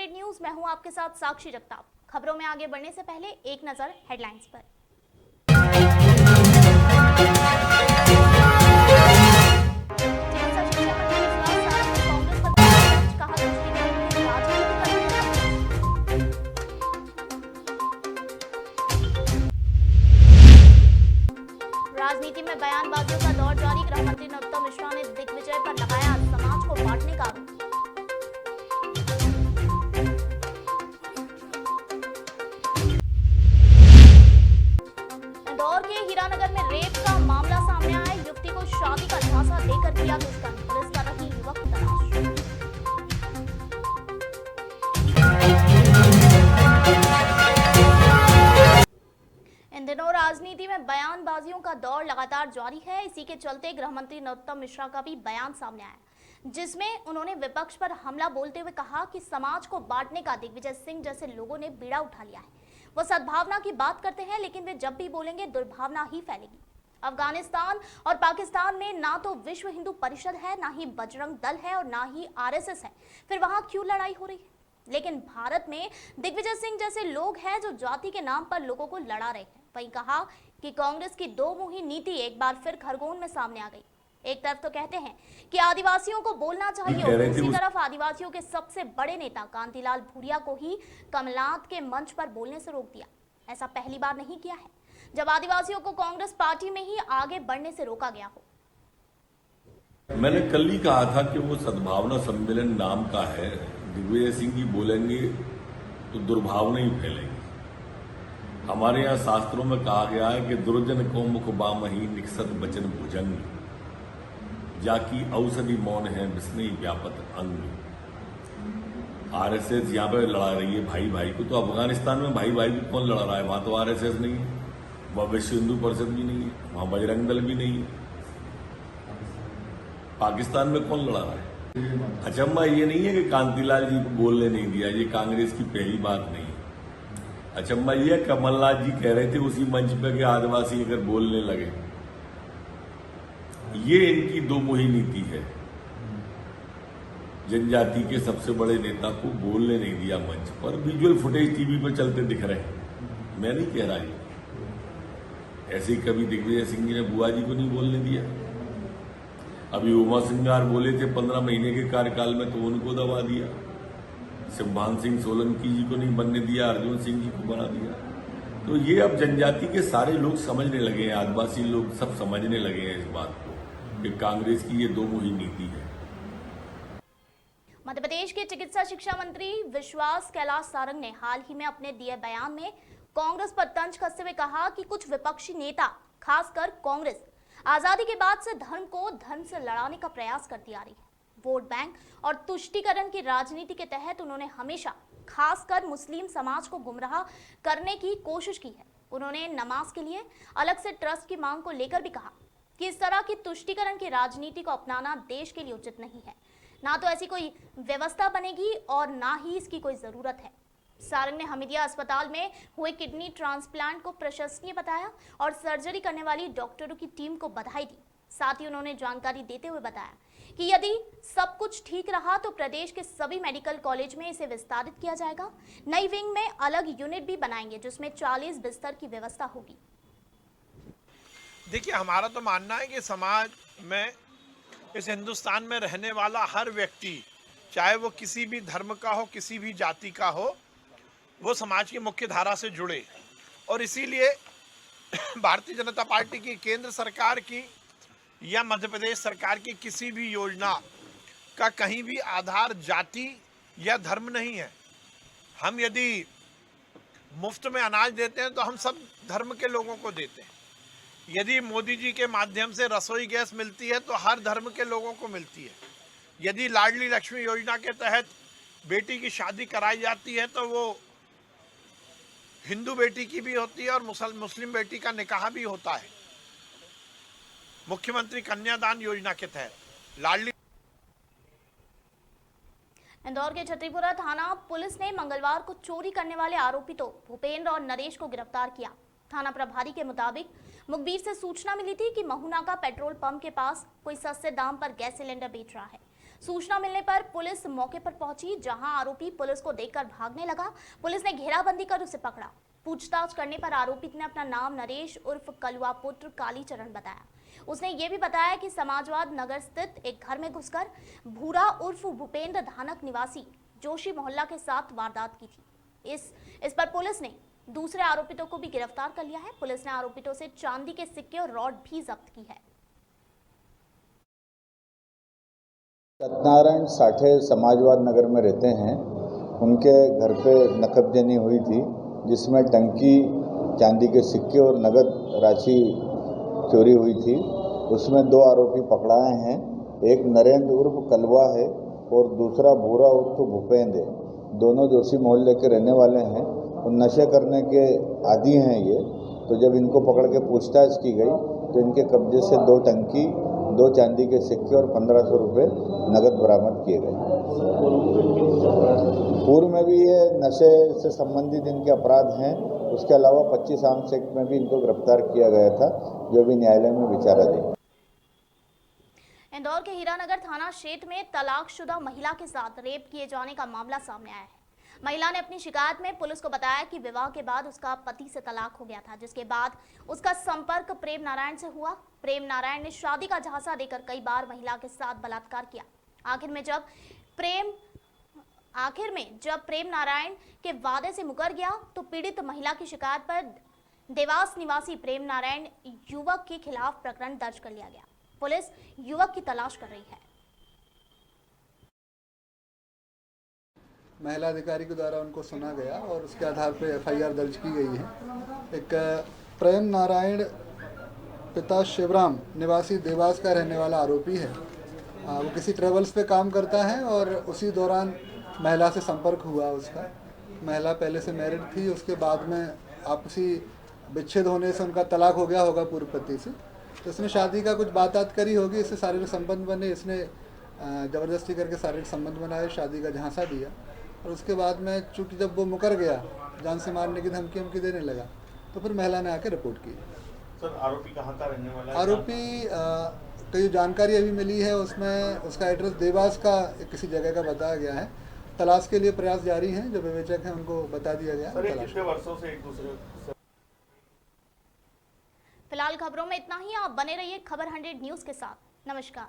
Update news में हूं आपके साथ साक्षी जगताप। खबरों में आगे बढ़ने से पहले एक नजर हेडलाइंस पर। राजनीति में बयानबाजियों का दौर जारी। गृह मंत्री नरोत्तम मिश्रा ने दिग्विजय पर लगाया समाज को बांटने का आरोप। इंदौर के हीरानगर में रेप का मामला सामने आया। युवती को शादी का झांसा देकर किया दुष्कर्म। पुलिस कर रही युवक की तलाश। इन दिनों राजनीति में बयानबाजियों का दौर लगातार जारी है। इसी के चलते गृह मंत्री नरोत्तम मिश्रा का भी बयान सामने आया, जिसमें उन्होंने विपक्ष पर हमला बोलते हुए कहा कि समाज को बांटने का दिग्विजय सिंह जैसे लोगों ने बीड़ा उठा लिया है। वो सद्भावना की बात करते हैं, लेकिन वे जब भी बोलेंगे दुर्भावना ही फैलेगी। अफगानिस्तान और पाकिस्तान में ना तो विश्व हिंदू परिषद है, ना ही बजरंग दल है और ना ही आरएसएस है, फिर वहां क्यों लड़ाई हो रही है? लेकिन भारत में दिग्विजय सिंह जैसे लोग हैं जो जाति के नाम पर लोगों को लड़ा रहे हैं। वहीं कहा कि कांग्रेस की दो मुही नीति एक बार फिर खरगोन में सामने आ गई। एक तरफ तो कहते हैं कि आदिवासियों को बोलना चाहिए और दूसरी तरफ आदिवासियों के सबसे बड़े नेता कांतिलाल भूरिया को ही कमलनाथ के मंच पर बोलने से रोक दिया। ऐसा पहली बार नहीं किया है जब आदिवासियों को कांग्रेस पार्टी में ही आगे बढ़ने से रोका गया हो। मैंने कल ही कहा था कि वो सद्भावना सम्मेलन नाम का है। दिग्विजय सिंह जी बोलेंगे तो दुर्भावना ही फैलेगी। हमारे यहाँ शास्त्रों में कहा गया है कि दुर्जन को मुख बामही निकसत बचन भुजंग, जाकी औषधि मौन है विस्मय व्यापत अंग। आरएसएस यहाँ पे लड़ा रही है भाई भाई को, तो अफगानिस्तान में भाई भाई को कौन लड़ा रहा है? वहां तो आरएसएस नहीं है, वहां विश्व हिंदू परिषद भी नहीं है, वहां बजरंग दल भी नहीं है। पाकिस्तान में कौन लड़ा रहा है? अचंबा ये नहीं है कि कांतिलाल जी को बोलने नहीं दिया, ये कांग्रेस की पहली बात नहीं है। अचंबा ये कमलनाथ जी कह रहे थे उसी मंच पे कि आदिवासी अगर बोलने लगे। ये इनकी दो मुही नीति है। जनजाति के सबसे बड़े नेता को बोलने नहीं दिया मंच पर। विजुअल फुटेज टीवी पर चलते दिख रहे हैं, मैं नहीं कह रहा ये। ऐसे ही कभी दिग्विजय सिंह जी ने बुआ जी को नहीं बोलने दिया। अभी उमा सिंगार बोले थे 15 महीने के कार्यकाल में, तो उनको दबा दिया। शिवभान सिंह सोलंकी जी को नहीं बनने दिया, अर्जुन सिंह जी को बना दिया। तो ये अब जनजाति के सारे लोग समझने लगे हैं, आदिवासी लोग सब समझने लगे हैं इस बात को कि कांग्रेस की ये दो मुही नीति है। मध्य प्रदेश के चिकित्सा शिक्षा मंत्री विश्वास कैलाश सारंग ने हाल ही में अपने दिए बयान में कांग्रेस पर तंज कसते हुए कहा कि कुछ विपक्षी नेता, खासकर कांग्रेस, आजादी के बाद से धर्म को धर्म से लड़ाने का प्रयास करती आ रही है। वोट बैंक और तुष्टीकरण की राजनीति के तहत उन्होंने हमेशा खासकर मुस्लिम समाज को गुमराह करने की कोशिश की है। उन्होंने नमाज के लिए अलग से ट्रस्ट की मांग को लेकर भी कहा कि इस तरह की तुष्टीकरण की राजनीति को अपनाना देश के लिए उचित नहीं है। ना तो ऐसी कोई व्यवस्था बनेगी और ना ही इसकी कोई जरूरत है। सारंग ने हमीदिया अस्पताल में हुए किडनी ट्रांसप्लांट को प्रशंसनीय बताया और सर्जरी करने वाली डॉक्टरों की टीम को बधाई दी। साथ ही उन्होंने जानकारी देते हुए बताया कि यदि सब कुछ ठीक रहा तो प्रदेश के सभी मेडिकल कॉलेज में इसे विस्तारित किया जाएगा। नई विंग में अलग यूनिट भी बनाएंगे जिसमें 40 बिस्तर की व्यवस्था होगी। देखिए, हमारा तो मानना है कि समाज में, इस हिंदुस्तान में रहने वाला हर व्यक्ति, चाहे वो किसी भी धर्म का हो, किसी भी जाति का हो, वो समाज की मुख्य धारा से जुड़े। और इसीलिए भारतीय जनता पार्टी की, केंद्र सरकार की या मध्य प्रदेश सरकार की किसी भी योजना का कहीं भी आधार जाति या धर्म नहीं है। हम यदि मुफ्त में अनाज देते हैं तो हम सब धर्म के लोगों को देते हैं। यदि मोदी जी के माध्यम से रसोई गैस मिलती है तो हर धर्म के लोगों को मिलती है। यदि लाडली लक्ष्मी योजना के तहत बेटी की शादी कराई जाती है तो वो हिंदू बेटी की भी होती है और मुस्लिम बेटी का निकाह भी होता है। मुख्यमंत्री कन्यादान योजना के तहत लाडली। इंदौर के छतरीपुरा थाना पुलिस ने मंगलवार को चोरी करने वाले आरोपितों भूपेंद्र और नरेश को गिरफ्तार किया। थाना प्रभारी के मुताबिक मुखबिर से सूचना मिली थी कि महुनाका पेट्रोल पंप के पास कोई सस्ते दाम पर गैस सिलेंडर बेच रहा है। सूचना मिलने पर पुलिस मौके पर पहुंची, जहां आरोपी पुलिस को देखकर भागने लगा। पुलिस ने घेराबंदी कर उसे पकड़ा। पूछताछ करने पर आरोपी ने अपना नाम नरेश उर्फ कलवा पुत्र कालीचरण बताया। उसने ये भी बताया कि समाजवाद नगर स्थित एक घर में घुसकर भूरा उर्फ भूपेंद्र धानक निवासी जोशी मोहल्ला के साथ वारदात की थी। इस पर पुलिस ने दूसरे आरोपितों को भी गिरफ्तार कर लिया है। पुलिस ने आरोपितों से चांदी के सिक्के और रॉड भी जब्त की है। सत्यनारायण साठे समाजवाद नगर में रहते हैं। उनके घर पे नकबजनी हुई थी, जिसमें टंकी, चांदी के सिक्के और नगद राशि चोरी हुई थी। उसमें 2 आरोपी पकड़ाए हैं। एक नरेंद्र उर्फ कलवा है और दूसरा भूरा उर्फ भूपेंद्र है। दोनों जोशी मोहल्ले के रहने वाले हैं और नशे करने के आदी हैं ये। तो जब इनको पकड़ के पूछताछ की गई तो इनके कब्जे से 2 टंकी, 2 चांदी के सिक्के और 1500 रुपये नगद बरामद किए गए। पूर्व में भी ये नशे से संबंधित इनके अपराध हैं। उसके अलावा 25 आर्म्स एक्ट में भी इनको गिरफ्तार किया गया था, जो भी न्यायालय में विचाराधीन। इंदौर के हीरानगर थाना क्षेत्र में तलाकशुदा महिला के साथ रेप किए जाने का मामला सामने आया है। महिला ने अपनी शिकायत में पुलिस को बताया कि विवाह के बाद उसका पति से तलाक हो गया था, जिसके बाद उसका संपर्क प्रेम नारायण से हुआ। प्रेम नारायण ने शादी का झांसा देकर कई बार महिला के साथ बलात्कार किया। आखिर में जब प्रेम नारायण के वादे से मुकर गया तो पीड़ित महिला की शिकायत पर देवास निवासी प्रेम नारायण युवक के खिलाफ प्रकरण दर्ज कर लिया गया। पुलिस युवक की तलाश कर रही है। महिला अधिकारी के द्वारा उनको सुना गया और उसके आधार पर एफआईआर दर्ज की गई है। एक प्रेम नारायण पिता शिवराम निवासी देवास का रहने वाला आरोपी है। वो किसी ट्रेवल्स पे काम करता है और उसी दौरान महिला से संपर्क हुआ उसका। महिला पहले से मैरिड थी, उसके बाद में आपसी विच्छेद होने से उनका तलाक हो गया होगा पूर्व पति से। तो इसने शादी का कुछ बात करी होगी, इससे शारीरिक संबंध बने। इसने ज़बरदस्ती करके शारीरिक संबंध बनाए, शादी का झांसा दिया और उसके बाद में चूँकि जब वो मुकर गया, जान से मारने की धमकी देने लगा, तो फिर महिला ने आके रिपोर्ट की। सर, आरोपी कहाँ का रहने वाला है? आरोपी कई जानकारी अभी मिली है, उसमें उसका एड्रेस देवास का किसी जगह का बताया गया है। तलाश के लिए प्रयास जारी हैं, जो विवेचक हैं उनको बता दिया गया। सर, कितने वर्षों से एक दूसरे? फिलहाल खबरों में इतना ही। आप बने रहिए खबर 100 न्यूज़ के साथ। नमस्कार।